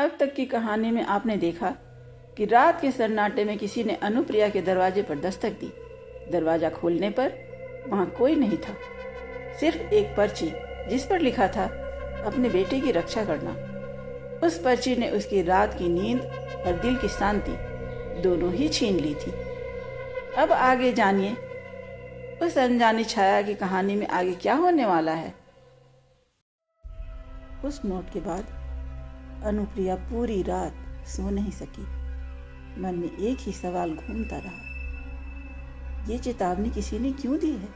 अब तक की कहानी में आपने देखा कि रात के सन्नाटे में किसी ने अनुप्रिया के दरवाजे पर दस्तक दी। दरवाजा खोलने पर वहां कोई नहीं था, सिर्फ एक पर्ची जिस पर लिखा था अपने बेटे की रक्षा करना। उस पर्ची ने उसकी रात की नींद और दिल की शांति दोनों ही छीन ली थी। अब आगे जानिए उस अनजानी छाया की कहानी में आगे क्या होने वाला है। उस नोट के बाद अनुप्रिया पूरी रात सो नहीं सकी। मन में एक ही सवाल घूमता रहा, ये चेतावनी किसी ने क्यों दी है।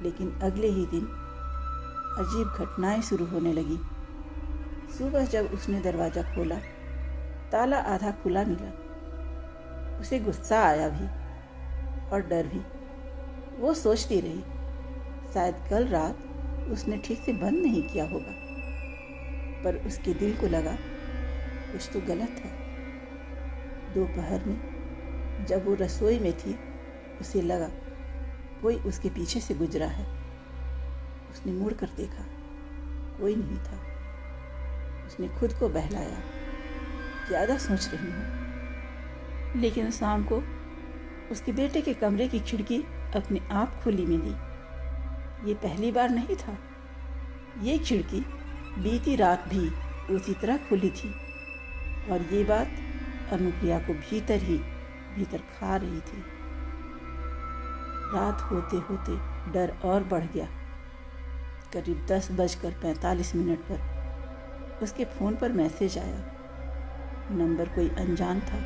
लेकिन अगले ही दिन अजीब घटनाएं शुरू होने लगी। सुबह जब उसने दरवाजा खोला, ताला आधा खुला मिला। उसे गुस्सा आया भी और डर भी। वो सोचती रही, शायद कल रात उसने ठीक से बंद नहीं किया होगा। पर उसके दिल को लगा कुछ तो गलत है। दोपहर में जब वो रसोई में थी, उसे लगा कोई उसके पीछे से गुजरा है। उसने मुड़ कर देखा, कोई नहीं था। उसने खुद को बहलाया, ज़्यादा सोच रही हूँ। लेकिन शाम को उसके बेटे के कमरे की खिड़की अपने आप खुली मिली। ये पहली बार नहीं था। ये खिड़की बीती रात भी उसी तरह खुली थी और ये बात अनुप्रिया को भीतर खा रही थी। रात होते होते डर और बढ़ गया। करीब 10:45 पर उसके फ़ोन पर मैसेज आया। नंबर कोई अनजान था।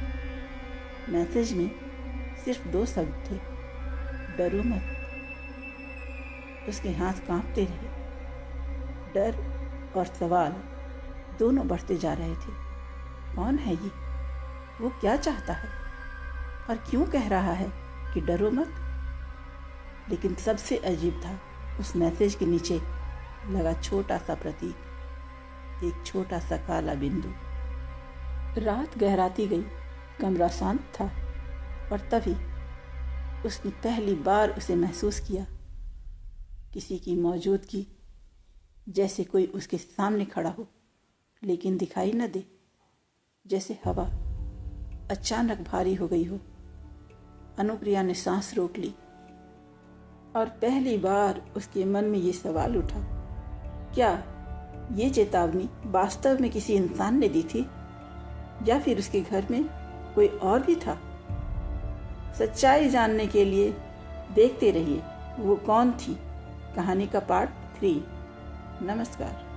मैसेज में सिर्फ 2 शब्द थे, डरो मत। उसके हाथ कांपते रहे। डर और सवाल दोनों बढ़ते जा रहे थे। कौन है ये? वो क्या चाहता है और क्यों कह रहा है कि डरो मत? लेकिन सबसे अजीब था उस मैसेज के नीचे लगा छोटा सा प्रतीक, एक छोटा सा काला बिंदु। रात गहराती गई, कमरा शांत था और तभी उसने पहली बार उसे महसूस किया, किसी की मौजूदगी, जैसे कोई उसके सामने खड़ा हो लेकिन दिखाई न दे। जैसे हवा अचानक भारी हो गई हो। अनुप्रिया ने सांस रोक ली और पहली बार उसके मन में ये सवाल उठा, क्या ये चेतावनी वास्तव में किसी इंसान ने दी थी या फिर उसके घर में कोई और भी था? सच्चाई जानने के लिए देखते रहिए वो कौन थी, कहानी का पार्ट 3। नमस्कार।